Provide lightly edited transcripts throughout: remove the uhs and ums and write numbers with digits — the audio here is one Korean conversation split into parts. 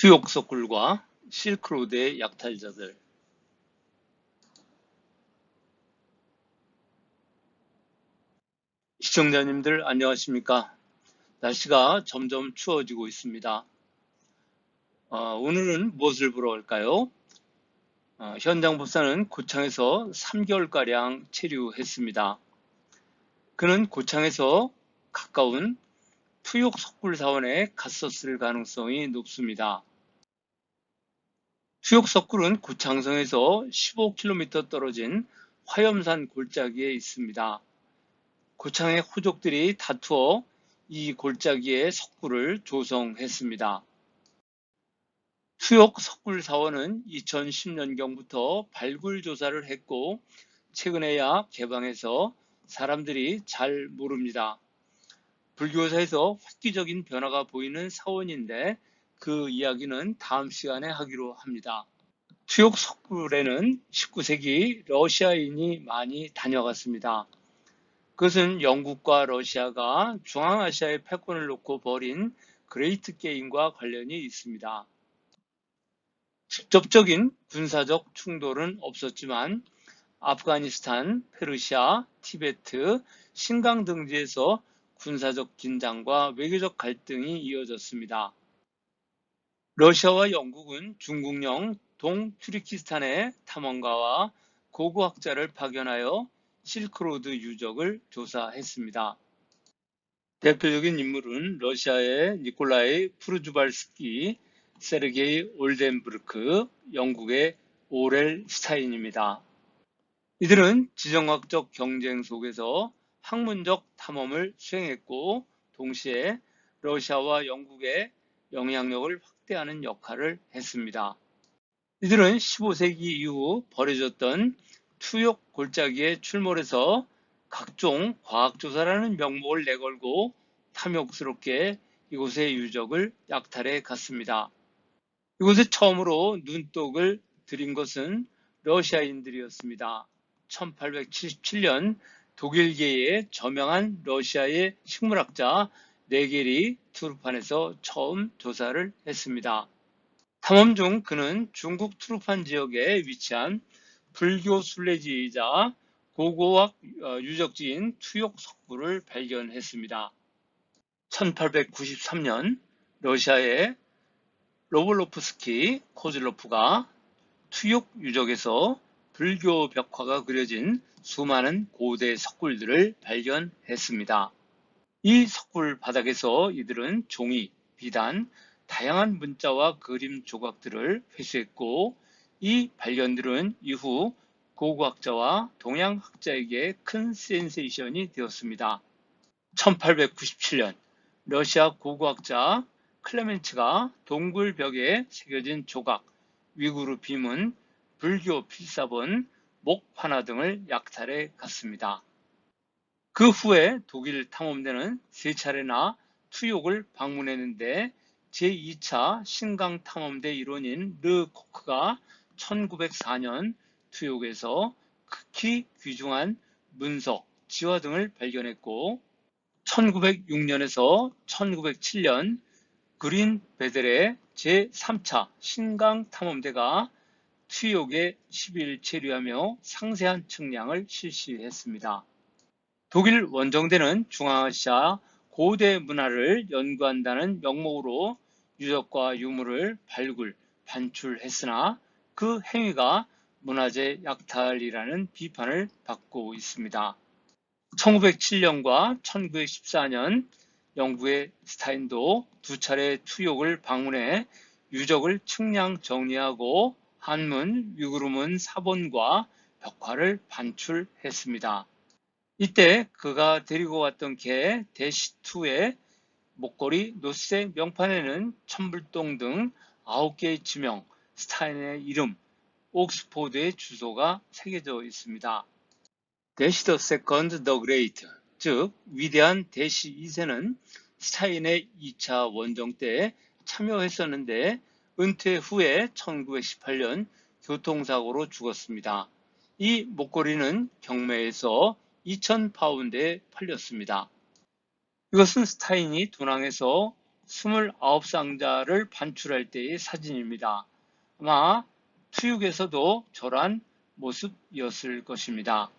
수욕 석굴과 실크로드의 약탈자들. 시청자님들 안녕하십니까? 날씨가 점점 추워지고 있습니다. 오늘은 무엇을 보러 갈까요? 현장 법사는 고창에서 3개월가량 체류했습니다. 그는 고창에서 가까운 투욕 석굴 사원에 갔었을 가능성이 높습니다. 투욕 석굴은 고창성에서 15km 떨어진 화염산 골짜기에 있습니다. 고창의 호족들이 다투어 이 골짜기에 석굴을 조성했습니다. 투욕 석굴 사원은 2010년경부터 발굴 조사를 했고 최근에야 개방해서 사람들이 잘 모릅니다. 불교사에서 획기적인 변화가 보이는 사원인데 그 이야기는 다음 시간에 하기로 합니다. 투욕 석굴에는 19세기 러시아인이 많이 다녀갔습니다. 그것은 영국과 러시아가 중앙아시아의 패권을 놓고 벌인 그레이트 게임과 관련이 있습니다. 직접적인 군사적 충돌은 없었지만 아프가니스탄, 페르시아, 티베트, 신강 등지에서 군사적 긴장과 외교적 갈등이 이어졌습니다. 러시아와 영국은 중국령 동투르키스탄의 탐험가와 고고학자를 파견하여 실크로드 유적을 조사했습니다. 대표적인 인물은 러시아의 니콜라이 프루주발스키, 세르게이 올덴부르크, 영국의 오렐 스타인입니다. 이들은 지정학적 경쟁 속에서 학문적 탐험을 수행했고 동시에 러시아와 영국의 영향력을 확대하는 역할을 했습니다. 이들은 15세기 이후 벌어졌던 투욕 골짜기에 출몰해서 각종 과학조사라는 명목을 내걸고 탐욕스럽게 이곳의 유적을 약탈해 갔습니다. 이곳에 처음으로 눈독을 들인 것은 러시아인들이었습니다. 1877년 독일계의 저명한 러시아의 식물학자 네게리 투르판에서 처음 조사를 했습니다. 탐험 중 그는 중국 투르판 지역에 위치한 불교 순례지이자 고고학 유적지인 투욕 석굴을 발견했습니다. 1893년 러시아의 로볼로프스키 코즐로프가 투욕 유적에서 불교 벽화가 그려진 수많은 고대 석굴들을 발견했습니다. 이 석굴 바닥에서 이들은 종이, 비단, 다양한 문자와 그림 조각들을 회수했고 이 발견들은 이후 고고학자와 동양학자에게 큰 센세이션이 되었습니다. 1897년 러시아 고고학자 클레멘츠가 동굴벽에 새겨진 조각, 위구르 비문, 불교 필사본, 목 하나 등을 약탈해 갔습니다. 그 후에 독일 탐험대는 3차례나 투욕을 방문했는데 제2차 신강 탐험대 일원인 르 코크가 1904년 투욕에서 극히 귀중한 문석, 지화 등을 발견했고 1906년에서 1907년 그린 베델의 제3차 신강 탐험대가 투욕에 10일 체류하며 상세한 측량을 실시했습니다. 독일 원정대는 중앙아시아 고대 문화를 연구한다는 명목으로 유적과 유물을 발굴, 반출했으나 그 행위가 문화재 약탈이라는 비판을 받고 있습니다. 1907년과 1914년 영국의 스타인도 2차례 투욕을 방문해 유적을 측량 정리하고 한문, 위구르문 사본과 벽화를 반출했습니다. 이때 그가 데리고 왔던 개 대시2의 목걸이, 노쇠, 명판에는 천불동 등 9개의 지명, 스타인의 이름, 옥스포드의 주소가 새겨져 있습니다. 대시 더 세컨드 더 그레이트, 즉 위대한 대시 2세는 스타인의 2차 원정 때 참여했었는데 은퇴 후에 1918년 교통사고로 죽었습니다. 이 목걸이는 경매에서 2,000파운드에 팔렸습니다. 이것은 스타인이 도낭에서 29상자를 반출할 때의 사진입니다. 아마 투육에서도 저러한 모습이었을 것입니다.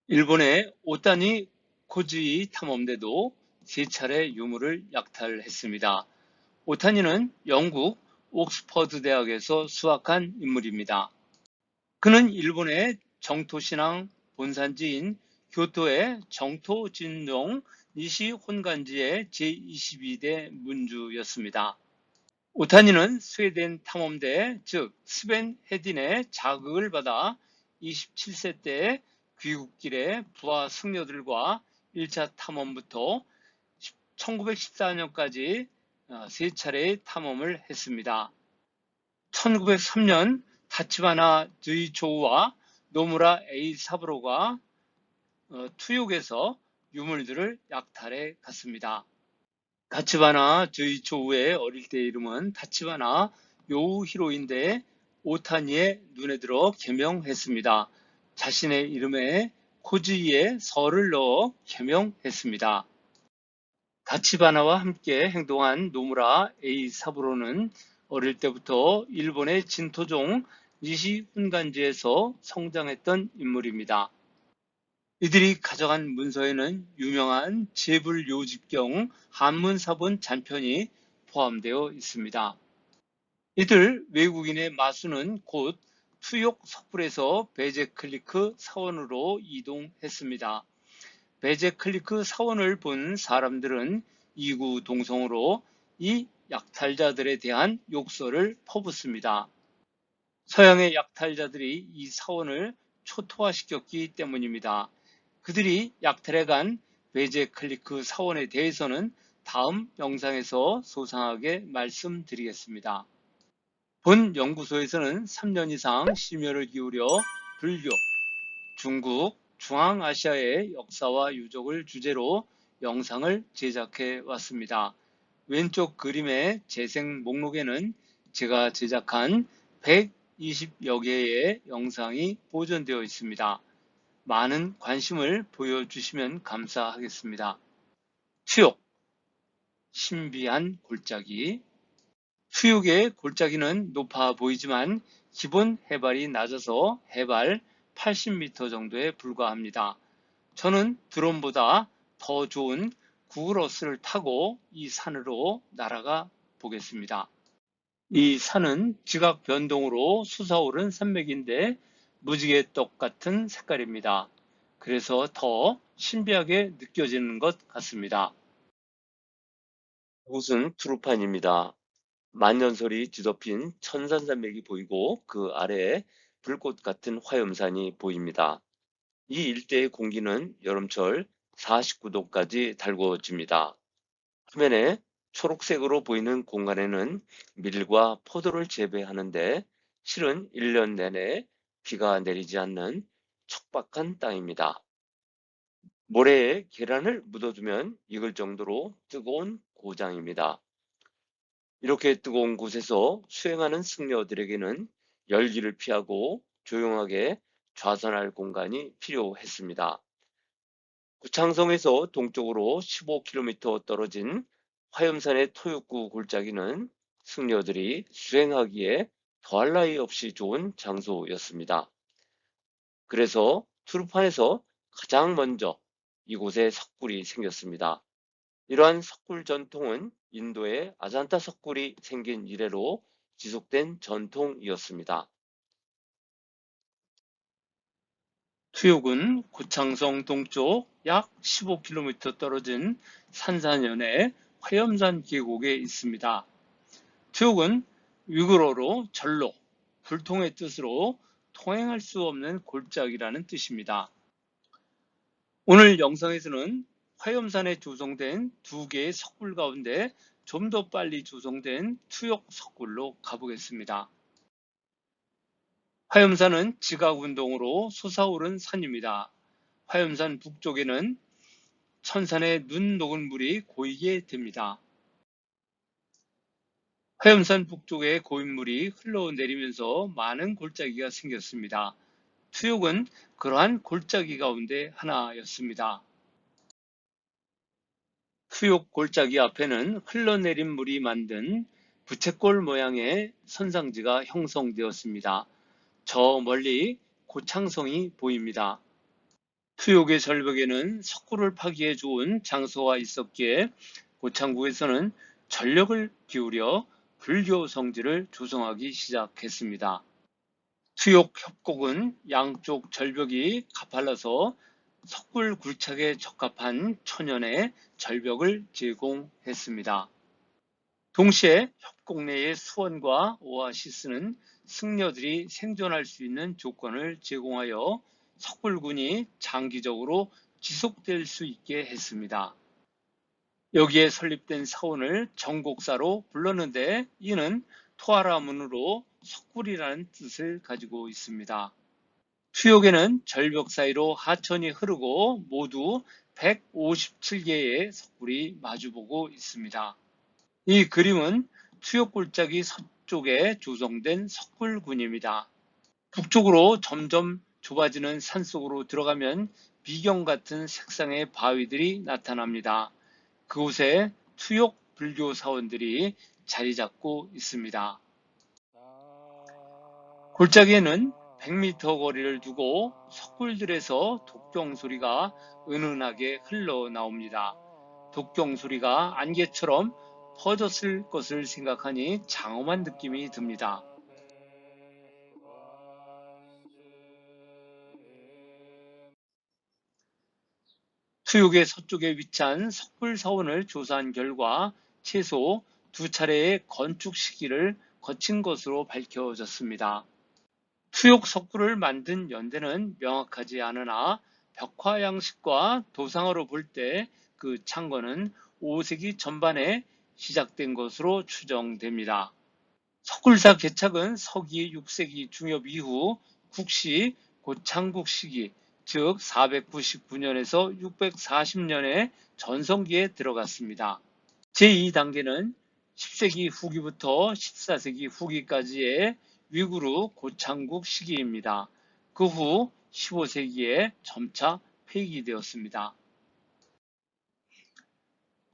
일본의 오타니 코즈이 탐험대도 3차례 유물을 약탈했습니다. 오타니는 영국 옥스퍼드 대학에서 수학한 인물입니다. 그는 일본의 정토신앙 본산지인 교토의 정토진종 니시 혼간지의 제22대 문주였습니다. 오타니는 스웨덴 탐험대, 즉 스벤 헤딘의 자극을 받아 27세 때 귀국길에 부하 승려들과 1차 탐험부터 1914년까지 3차례의 탐험을 했습니다. 1903년 타치바나 즈이초우와 노무라 에이사부로가 투욕에서 유물들을 약탈해 갔습니다. 타치바나 즈이초우의 어릴 때 이름은 타치바나 요우히로인데 오타니의 눈에 들어 개명했습니다. 자신의 이름에 코즈이에 설을 넣어 개명했습니다. 타치바나와 함께 행동한 노무라 에이사부로는 어릴 때부터 일본의 진토종 니시 훈간지에서 성장했던 인물입니다. 이들이 가져간 문서에는 유명한 제불요집경 한문사본 잔편이 포함되어 있습니다. 이들 외국인의 마수는 곧 투욕 석굴에서 베제클리크 사원으로 이동했습니다. 베제클리크 사원을 본 사람들은 이구동성으로 이 약탈자들에 대한 욕설을 퍼붓습니다. 서양의 약탈자들이 이 사원을 초토화시켰기 때문입니다. 그들이 약탈해간 베제클리크 사원에 대해서는 다음 영상에서 소상하게 말씀드리겠습니다. 본 연구소에서는 3년 이상 심혈을 기울여 불교, 중국, 중앙아시아의 역사와 유적을 주제로 영상을 제작해 왔습니다. 왼쪽 그림의 재생 목록에는 제가 제작한 120여 개의 영상이 보존되어 있습니다. 많은 관심을 보여주시면 감사하겠습니다. 투욕, 신비한 골짜기. 투욕의 골짜기는 높아 보이지만 기본 해발이 낮아서 해발 80m 정도에 불과합니다. 저는 드론보다 더 좋은 구글어스를 타고 이 산으로 날아가 보겠습니다. 이 산은 지각 변동으로 솟아오른 산맥인데 무지개떡 같은 색깔입니다. 그래서 더 신비하게 느껴지는 것 같습니다. 이곳은 투르판입니다. 만년설이 뒤덮인 천산산맥이 보이고 그 아래에 불꽃 같은 화염산이 보입니다. 이 일대의 공기는 여름철 49도까지 달궈집니다. 화면에 초록색으로 보이는 공간에는 밀과 포도를 재배하는데 실은 1년 내내 비가 내리지 않는 척박한 땅입니다. 모래에 계란을 묻어두면 익을 정도로 뜨거운 고장입니다. 이렇게 뜨거운 곳에서 수행하는 승려들에게는 열기를 피하고 조용하게 좌선할 공간이 필요했습니다. 구창성에서 동쪽으로 15km 떨어진 화염산의 토육구 골짜기는 승려들이 수행하기에 더할 나위 없이 좋은 장소였습니다. 그래서 투르판에서 가장 먼저 이곳에 석굴이 생겼습니다. 이러한 석굴 전통은 인도의 아잔타 석굴이 생긴 이래로 지속된 전통이었습니다. 투욕은 구창성 동쪽 약 15km 떨어진 산사년의 화염산 계곡에 있습니다. 투욕은 위구르어로 절로, 불통의 뜻으로 통행할 수 없는 골짜기라는 뜻입니다. 오늘 영상에서는 화염산에 조성된 2개의 석굴 가운데 좀 더 빨리 조성된 투욕 석굴로 가보겠습니다. 화염산은 지각운동으로 솟아오른 산입니다. 화염산 북쪽에는 천산의 눈 녹은 물이 고이게 됩니다. 화염산 북쪽에 고인 물이 흘러내리면서 많은 골짜기가 생겼습니다. 투욕은 그러한 골짜기 가운데 하나였습니다. 수욕 골짜기 앞에는 흘러내린 물이 만든 부채꼴 모양의 선상지가 형성되었습니다. 저 멀리 고창성이 보입니다. 수욕의 절벽에는 석굴을 파기에 좋은 장소가 있었기에 고창국에서는 전력을 기울여 불교 성지를 조성하기 시작했습니다. 수욕 협곡은 양쪽 절벽이 가팔라서 석굴 굴착에 적합한 천연의 절벽을 제공했습니다. 동시에 협곡 내의 수원과 오아시스는 승려들이 생존할 수 있는 조건을 제공하여 석굴군이 장기적으로 지속될 수 있게 했습니다. 여기에 설립된 사원을 정곡사로 불렀는데 이는 토하라문으로 석굴이라는 뜻을 가지고 있습니다. 수욕에는 절벽 사이로 하천이 흐르고 모두 157개의 석굴이 마주보고 있습니다. 이 그림은 수욕골짜기 서쪽에 조성된 석굴군입니다. 북쪽으로 점점 좁아지는 산속으로 들어가면 비경 같은 색상의 바위들이 나타납니다. 그곳에 투욕 불교 사원들이 자리 잡고 있습니다. 골짜기에는 100m 거리를 두고 석굴들에서 독경 소리가 은은하게 흘러나옵니다. 독경 소리가 안개처럼 퍼졌을 것을 생각하니 장엄한 느낌이 듭니다. 수욕의 서쪽에 위치한 석굴사원을 조사한 결과 최소 2차례의 건축 시기를 거친 것으로 밝혀졌습니다. 수욕 석굴을 만든 연대는 명확하지 않으나 벽화 양식과 도상으로 볼 때 그 창건은 5세기 전반에 시작된 것으로 추정됩니다. 석굴사 개착은 서기 6세기 중엽 이후 국시 고창국 시기, 즉 499년에서 640년의 전성기에 들어갔습니다. 제2단계는 10세기 후기부터 14세기 후기까지의 위구르 고창국 시기입니다. 그 후 15세기에 점차 폐기되었습니다.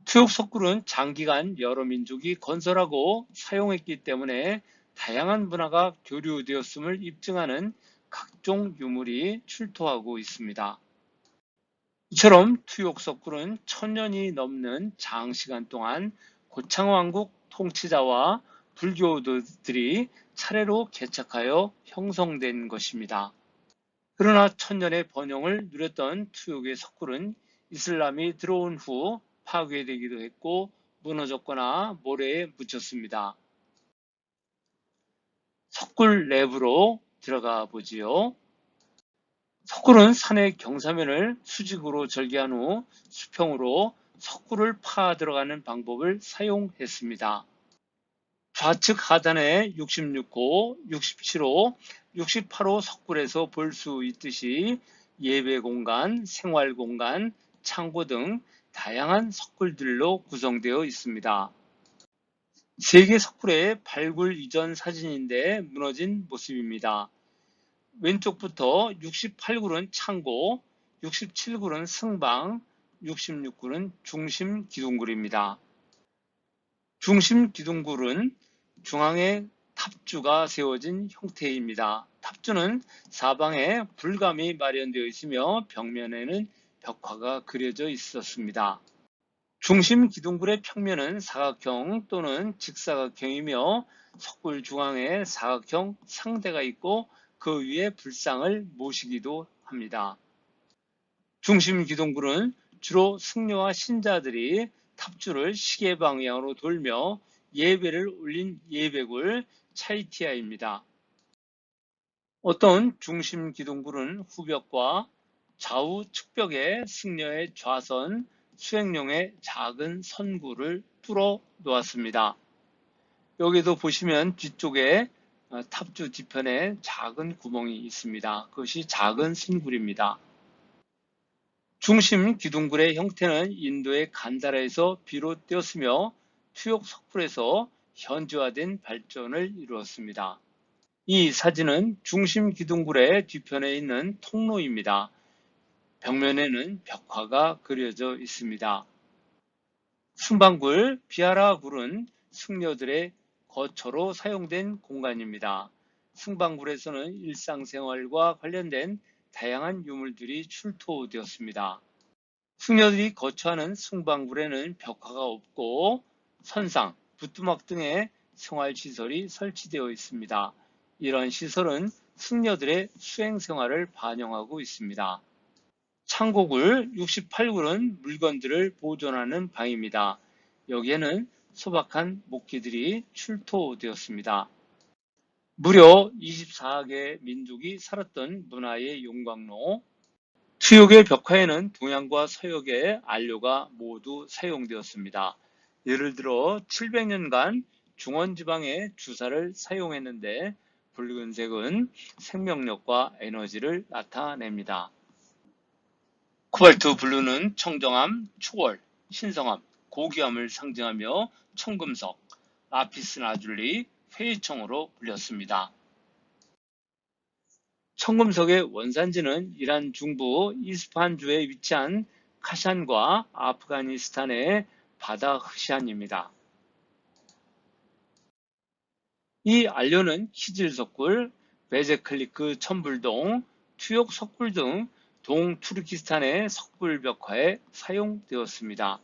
투욕 석굴은 장기간 여러 민족이 건설하고 사용했기 때문에 다양한 문화가 교류되었음을 입증하는 각종 유물이 출토하고 있습니다. 이처럼 투욕 석굴은 1000년이 넘는 장시간 동안 고창왕국 통치자와 불교도들이 차례로 개척하여 형성된 것입니다. 그러나 1000년의 번영을 누렸던 투욕의 석굴은 이슬람이 들어온 후 파괴되기도 했고 무너졌거나 모래에 묻혔습니다. 석굴 내부로 들어가 보지요. 석굴은 산의 경사면을 수직으로 절개한 후 수평으로 석굴을 파 들어가는 방법을 사용했습니다. 좌측 하단에 66호, 67호, 68호 석굴에서 볼 수 있듯이 예배 공간, 생활 공간, 창고 등 다양한 석굴들로 구성되어 있습니다. 세계 석굴의 발굴 이전 사진인데 무너진 모습입니다. 왼쪽부터 68굴은 창고, 67굴은 승방, 66굴은 중심 기둥굴입니다. 중심 기둥굴은 중앙에 탑주가 세워진 형태입니다. 탑주는 사방에 불감이 마련되어 있으며 벽면에는 벽화가 그려져 있었습니다. 중심 기둥굴의 평면은 사각형 또는 직사각형이며 석굴 중앙에 사각형 상대가 있고 그 위에 불상을 모시기도 합니다. 중심 기둥굴은 주로 승려와 신자들이 탑주를 시계 방향으로 돌며 예배를 올린 예배굴 차이티아입니다. 어떤 중심 기둥굴은 후벽과 좌우 측벽에 승려의 좌선, 수행용의 작은 선구를 뚫어 놓았습니다. 여기도 보시면 뒤쪽에 탑주 뒤편에 작은 구멍이 있습니다. 그것이 작은 선굴입니다. 중심 기둥굴의 형태는 인도의 간다라에서 비롯되었으며 투욕 석굴에서 현지화된 발전을 이루었습니다. 이 사진은 중심 기둥굴의 뒤편에 있는 통로입니다. 벽면에는 벽화가 그려져 있습니다. 승방굴, 비아라굴은 승려들의 거처로 사용된 공간입니다. 승방굴에서는 일상생활과 관련된 다양한 유물들이 출토되었습니다. 승려들이 거처하는 승방굴에는 벽화가 없고 선상, 부뚜막 등의 생활시설이 설치되어 있습니다. 이런 시설은 승려들의 수행생활을 반영하고 있습니다. 창고굴 68굴은 물건들을 보존하는 방입니다. 여기에는 소박한 목기들이 출토되었습니다. 무려 24개 민족이 살았던 문화의 용광로, 투욕의 벽화에는 동양과 서역의 안료가 모두 사용되었습니다. 예를 들어 700년간 중원지방의 주사를 사용했는데 붉은색은 생명력과 에너지를 나타냅니다. 코발트 블루는 청정함, 초월, 신성함, 고귀함을 상징하며 청금석, 라피스 라줄리, 회의청으로 불렸습니다. 청금석의 원산지는 이란 중부 이스파한주에 위치한 카샨과 아프가니스탄의 바다흐샨입니다. 이 안료는 키질석굴, 베제클리크 천불동, 투욕 석굴 등 동투르키스탄의 석굴 벽화에 사용되었습니다.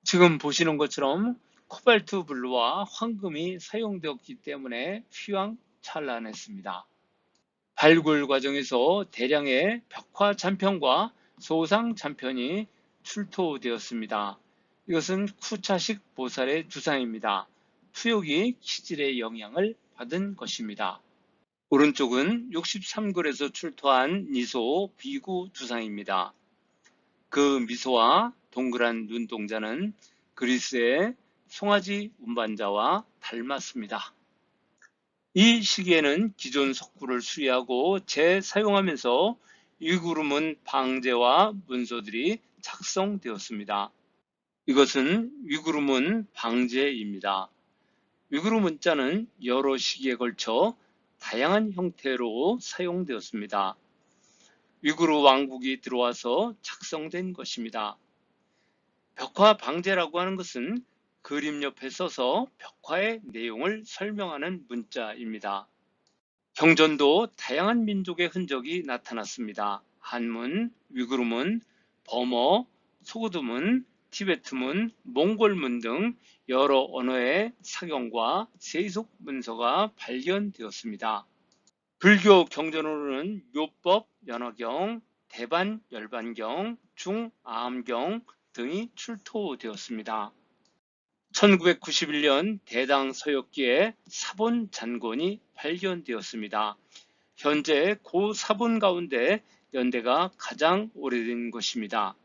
지금 보시는 것처럼 코발트 블루와 황금이 사용되었기 때문에 휘황찬란했습니다. 발굴 과정에서 대량의 벽화 잔편과 소상 잔편이 출토되었습니다. 이것은 쿠차식 보살의 두상입니다. 투욕이 키질의 영향을 받은 것입니다. 오른쪽은 63글에서 출토한 니소 비구 두상입니다. 그 미소와 동그란 눈동자는 그리스의 송아지 운반자와 닮았습니다. 이 시기에는 기존 석굴을 수리하고 재사용하면서 위구르문 방제와 문서들이 작성되었습니다. 이것은 위구르문 방제입니다. 위구르 문자는 여러 시기에 걸쳐 다양한 형태로 사용되었습니다. 위구르 왕국이 들어와서 작성된 것입니다. 벽화 방제라고 하는 것은 그림 옆에 써서 벽화의 내용을 설명하는 문자입니다. 경전도 다양한 민족의 흔적이 나타났습니다. 한문, 위구르문, 버머, 소그드문, 티베트문, 몽골문 등 여러 언어의 사경과 세속 문서가 발견되었습니다. 불교 경전으로는 묘법, 연화경, 대반, 열반경, 중아함경 등이 출토되었습니다. 1991년 대당 서역기에 사본 잔곤이 발견되었습니다. 현재 고 사본 가운데 연대가 가장 오래된 것입니다.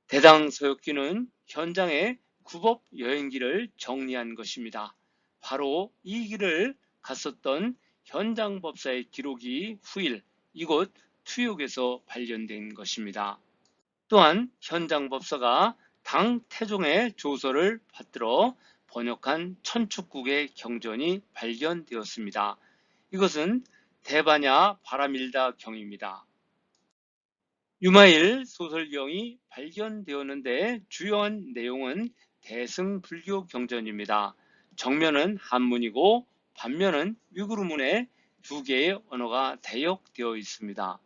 대당 서역기는 현장의 구법 여행기를 정리한 것입니다. 바로 이 길을 갔었던 현장 법사의 기록이 후일 이곳 투욕에서 발견된 것입니다. 또한 현장 법사가 당 태종의 조서를 받들어 번역한 천축국의 경전이 발견되었습니다. 이것은 대바냐 바라밀다 경입니다. 유마일 소설경이 발견되었는데 주요한 내용은 대승불교 경전입니다. 정면은 한문이고 반면은 위구르문에 두 개의 언어가 대역되어 있습니다.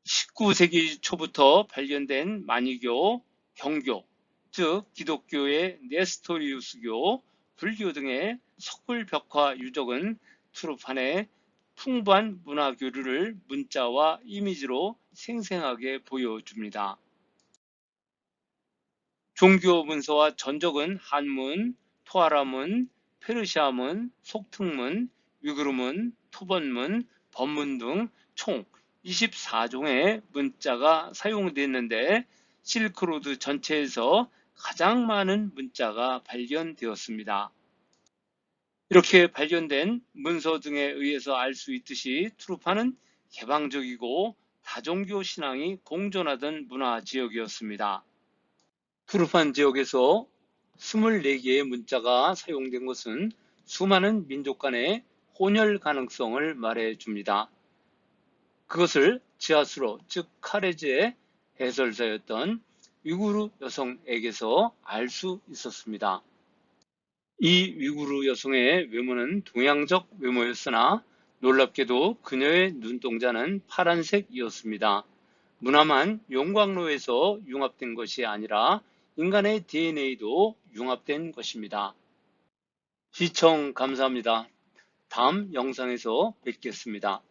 19세기 초부터 발견된 만이교, 경교, 즉 기독교의 네스토리우스교, 불교 등의 석굴 벽화 유적은 투르판의 풍부한 문화 교류를 문자와 이미지로 생생하게 보여줍니다. 종교 문서와 전적은 한문, 토아라문, 페르시아문, 속특문, 위구르문, 토번문, 번문 등 총 24종의 문자가 사용됐는데 실크로드 전체에서 가장 많은 문자가 발견되었습니다. 이렇게 발견된 문서 등에 의해서 알 수 있듯이 투르판은 개방적이고 다종교 신앙이 공존하던 문화 지역이었습니다. 투르판 지역에서 24개의 문자가 사용된 것은 수많은 민족 간의 혼혈 가능성을 말해줍니다. 그것을 지하수로, 즉 카레즈의 해설사였던 위구르 여성에게서 알 수 있었습니다. 이 위구르 여성의 외모는 동양적 외모였으나 놀랍게도 그녀의 눈동자는 파란색이었습니다. 문화만 용광로에서 융합된 것이 아니라 인간의 DNA도 융합된 것입니다. 시청 감사합니다. 다음 영상에서 뵙겠습니다.